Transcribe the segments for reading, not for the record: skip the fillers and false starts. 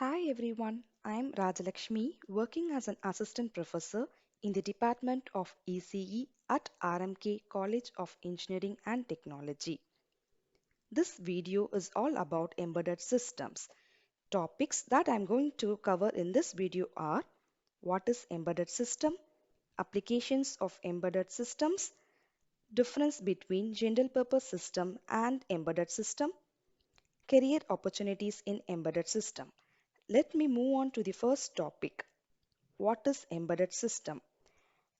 Hi everyone, I'm Rajalakshmi, working as an assistant professor in the Department of ECE at RMK College of Engineering and Technology. This video is all about embedded systems. Topics that I'm going to cover in this video are: what is embedded system, applications of embedded systems, difference between general purpose system and embedded system, career opportunities in embedded system. Let me move on to the first topic. What is embedded system?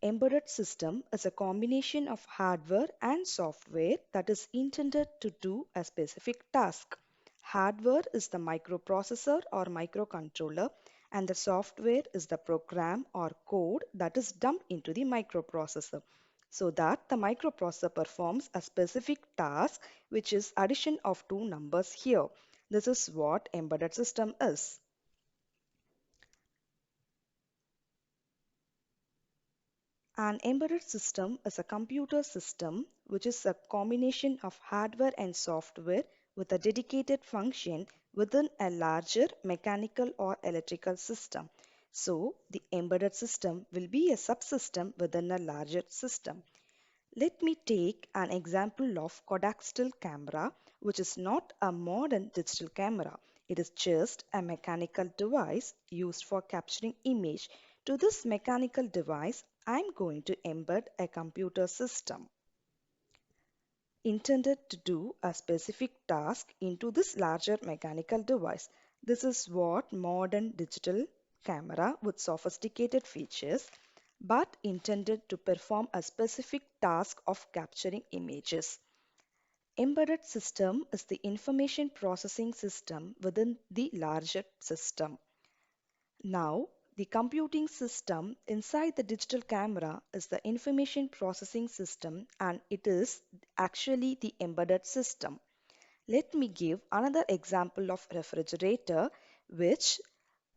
Embedded system is a combination of hardware and software that is intended to do a specific task. Hardware is the microprocessor or microcontroller, and the software is the program or code that is dumped into the microprocessor so that the microprocessor performs a specific task, which is addition of two numbers here. This is what embedded system is. An embedded system is a computer system which is a combination of hardware and software with a dedicated function within a larger mechanical or electrical system. So, the embedded system will be a subsystem within a larger system. Let me take an example of Kodak still camera, which is not a modern digital camera. It is just a mechanical device used for capturing image. To this mechanical device, I'm going to embed a computer system intended to do a specific task into this larger mechanical device. This is what modern digital camera with sophisticated features but intended to perform a specific task of capturing images. Embedded system is the information processing system within the larger system. Now, the computing system inside the digital camera is the information processing system, and it is actually the embedded system. Let me give another example of refrigerator, which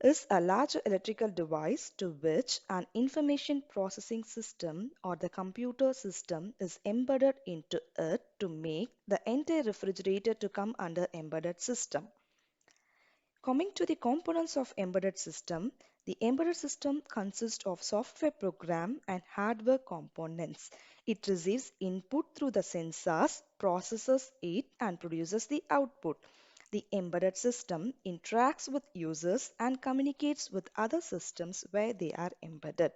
is a large electrical device to which an information processing system or the computer system is embedded into it to make the entire refrigerator to come under embedded system. Coming to the components of embedded system, the embedded system consists of software program and hardware components. It receives input through the sensors, processes it, and produces the output. The embedded system interacts with users and communicates with other systems where they are embedded.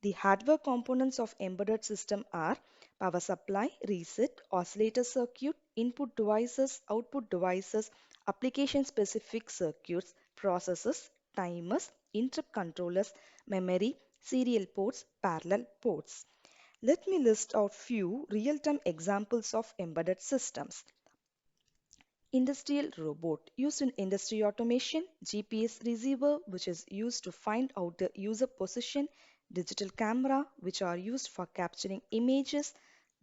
The hardware components of embedded system are power supply, reset, oscillator circuit, input devices, output devices, application specific circuits, processors, timers, interrupt controllers, memory, serial ports, parallel ports. Let me list out few real-time examples of embedded systems. Industrial robot used in industry automation, GPS receiver which is used to find out the user position, digital camera which are used for capturing images,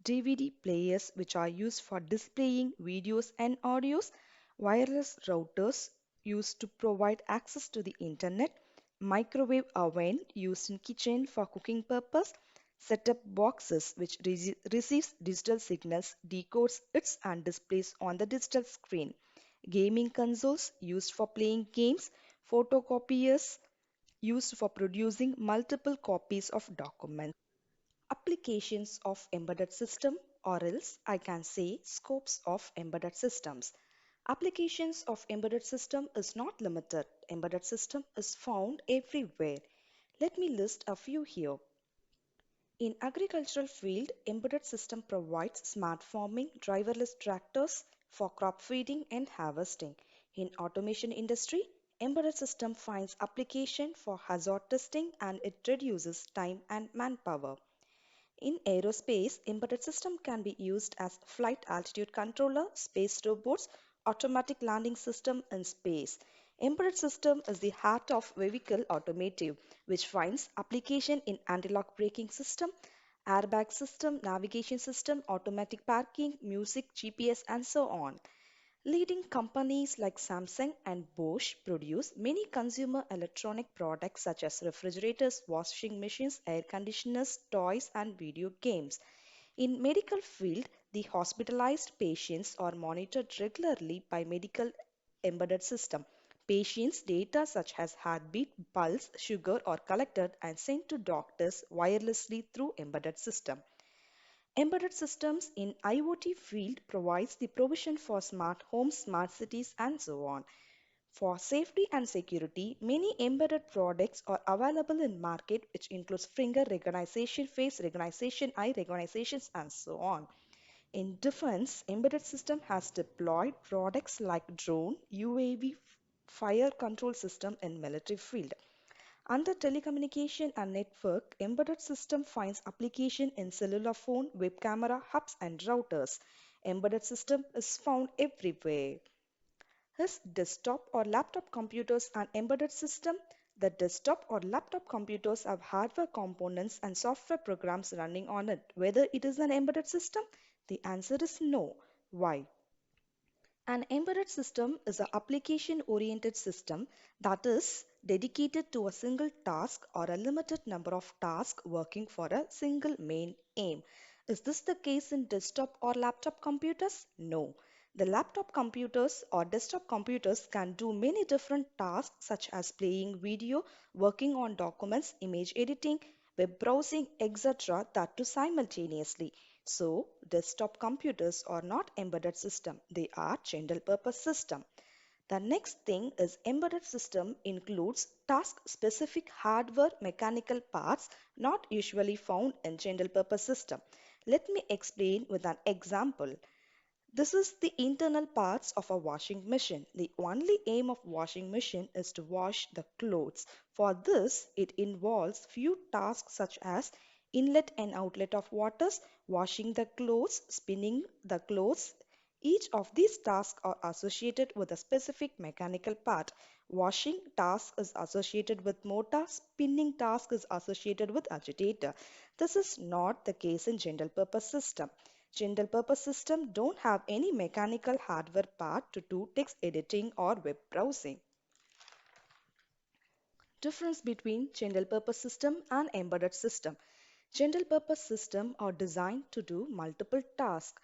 DVD players which are used for displaying videos and audios, wireless routers used to provide access to the internet, microwave oven used in kitchen for cooking purpose, set-top boxes which receives digital signals, decodes it and displays on the digital screen, gaming consoles used for playing games, photocopiers used for producing multiple copies of documents. Applications of embedded system, or else I can say scopes of embedded systems. Applications of embedded system is not limited. Embedded system is found everywhere. Let me list a few here. In agricultural field, embedded system provides smart farming, driverless tractors for crop feeding and harvesting. In automation industry, embedded system finds application for hazard testing and it reduces time and manpower. In aerospace, embedded system can be used as flight altitude controller, space robots, automatic landing system in space. Embedded system is the heart of vehicle automotive, which finds application in anti-lock braking system, airbag system, navigation system, automatic parking, music, GPS, and so on. Leading companies like Samsung and Bosch produce many consumer electronic products such as refrigerators, washing machines, air conditioners, toys, and video games. In medical field, the hospitalized patients are monitored regularly by medical embedded system. Patients' data such as heartbeat, pulse, sugar are collected and sent to doctors wirelessly through embedded system. Embedded systems in IoT field provides the provision for smart homes, smart cities and so on. For safety and security, many embedded products are available in market which includes finger recognition, face recognition, eye recognitions and so on. In defense, embedded system has deployed products like drone, UAV, fire control system in military field. Under telecommunication and network, embedded system finds application in cellular phone, web camera, hubs and routers. Embedded system is found everywhere. His desktop or laptop computers and embedded system. The desktop or laptop computers have hardware components and software programs running on it. Whether it is an embedded system? The answer is no. Why? An embedded system is an application-oriented system that is dedicated to a single task or a limited number of tasks working for a single main aim. Is this the case in desktop or laptop computers? No. The laptop computers or desktop computers can do many different tasks such as playing video, working on documents, image editing, web browsing, etc. that too simultaneously. So, desktop computers are not embedded system, they are general purpose system. The next thing is embedded system includes task specific hardware mechanical parts not usually found in general purpose system. Let me explain with an example. This is the internal parts of a washing machine. The only aim of washing machine is to wash the clothes. For this, it involves few tasks such as inlet and outlet of waters, washing the clothes, spinning the clothes. Each of these tasks are associated with a specific mechanical part. Washing task is associated with motor, spinning task is associated with agitator. This is not the case in general purpose system. General purpose system don't have any mechanical hardware part to do text editing or web browsing. Difference between general purpose system and embedded system. General purpose system are designed to do multiple tasks.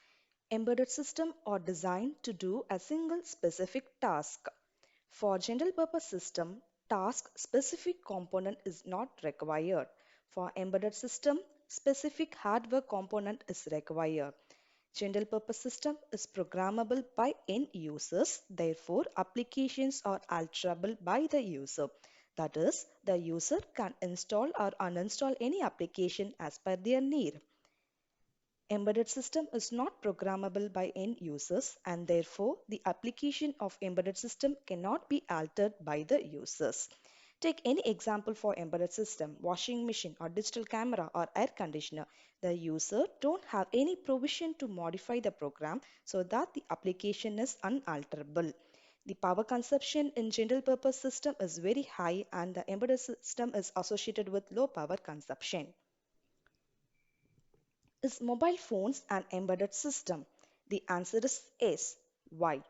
Embedded system are designed to do a single specific task. For general purpose system, task specific component is not required. For embedded system, specific hardware component is required. General purpose system is programmable by end users, therefore applications are alterable by the user. That is, the user can install or uninstall any application as per their need. Embedded system is not programmable by end users and therefore the application of embedded system cannot be altered by the users. Take any example for embedded system, washing machine or digital camera or air conditioner. The user don't have any provision to modify the program so that the application is unalterable. The power consumption in general purpose system is very high and the embedded system is associated with low power consumption. Is mobile phones an embedded system? The answer is yes. Why?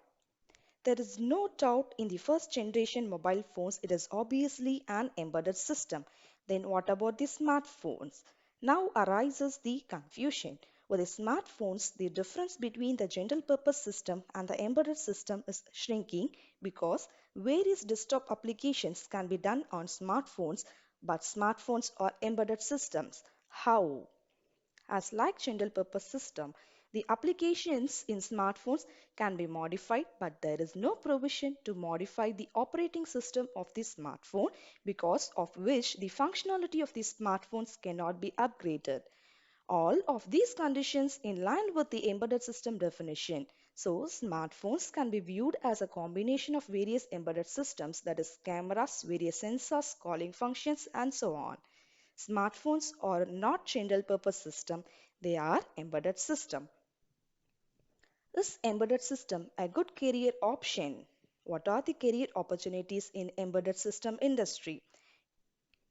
There is no doubt in the first generation mobile phones it is obviously an embedded system. Then what about the smartphones? Now arises the confusion. With the smartphones, the difference between the general purpose system and the embedded system is shrinking because various desktop applications can be done on smartphones, but smartphones are embedded systems. How? As like general purpose system, the applications in smartphones can be modified, but there is no provision to modify the operating system of the smartphone because of which the functionality of the smartphones cannot be upgraded. All of these conditions in line with the embedded system definition. So, smartphones can be viewed as a combination of various embedded systems, that is, cameras, various sensors, calling functions, and so on. Smartphones are not general purpose system, they are embedded system. Is embedded system a good career option? What are the career opportunities in embedded system industry?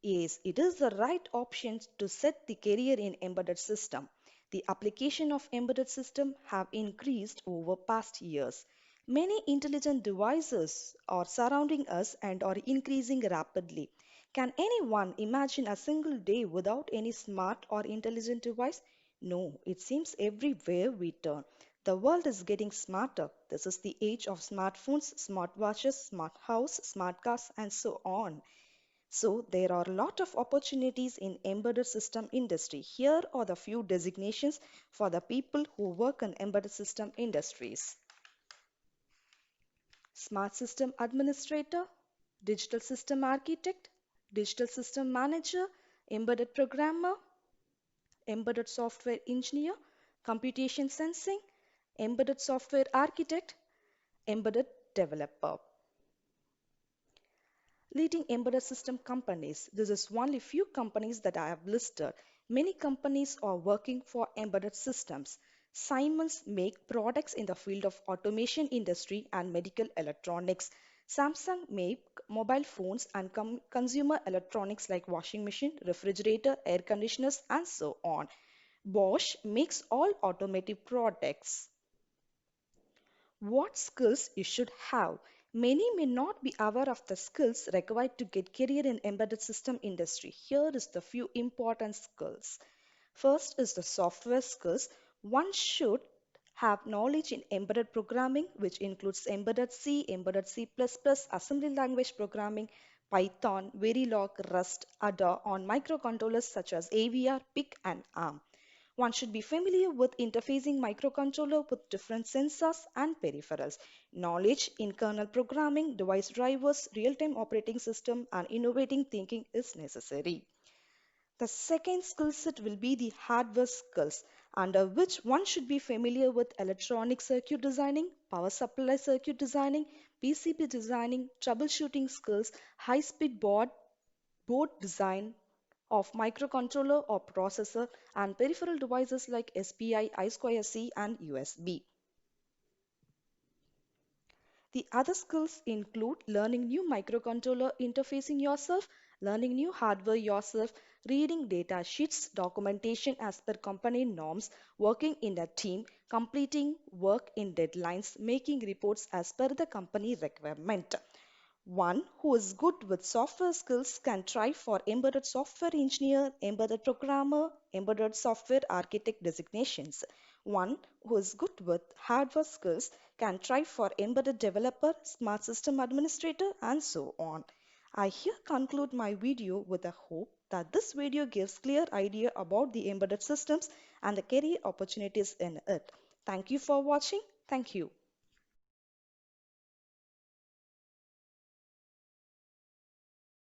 Yes, it is the right option to set the career in embedded system. The application of embedded system have increased over past years. Many intelligent devices are surrounding us and are increasing rapidly. Can anyone imagine a single day without any smart or intelligent device? No, it seems everywhere we turn. The world is getting smarter. This is the age of smartphones, smartwatches, smart house, smart cars, and so on. So there are a lot of opportunities in embedded system industry. Here are the few designations for the people who work in embedded system industries. Smart system administrator, digital system architect, digital system manager, embedded programmer, embedded software engineer, computation sensing, embedded software architect, embedded developer. Leading embedded system companies. This is only few companies that I have listed. Many companies are working for embedded systems. Siemens make products in the field of automation industry and medical electronics. Samsung make mobile phones and consumer electronics like washing machine, refrigerator, air conditioners and so on. Bosch makes all automotive products. What skills you should have? Many may not be aware of the skills required to get career in embedded system industry. Here is the few important skills. First is the software skills. One should have knowledge in embedded programming, which includes embedded C, embedded C++, assembly language programming, Python, Verilog, Rust, ADA on microcontrollers such as AVR, PIC, and ARM. One should be familiar with interfacing microcontroller with different sensors and peripherals. Knowledge in kernel programming, device drivers, real-time operating system, and innovating thinking is necessary. The second skill set will be the hardware skills, under which one should be familiar with electronic circuit designing, power supply circuit designing, PCB designing, troubleshooting skills, high-speed board design of microcontroller or processor, and peripheral devices like SPI, I2C, and USB. The other skills include learning new microcontroller interfacing yourself, learning new hardware yourself, reading data sheets, documentation as per company norms, working in a team, completing work in deadlines, making reports as per the company requirement. One who is good with software skills can try for embedded software engineer, embedded programmer, embedded software architect designations. One who is good with hardware skills can try for embedded developer, smart system administrator, and so on. I here conclude my video with the hope that this video gives clear idea about the embedded systems and the career opportunities in it. Thank you for watching. Thank you.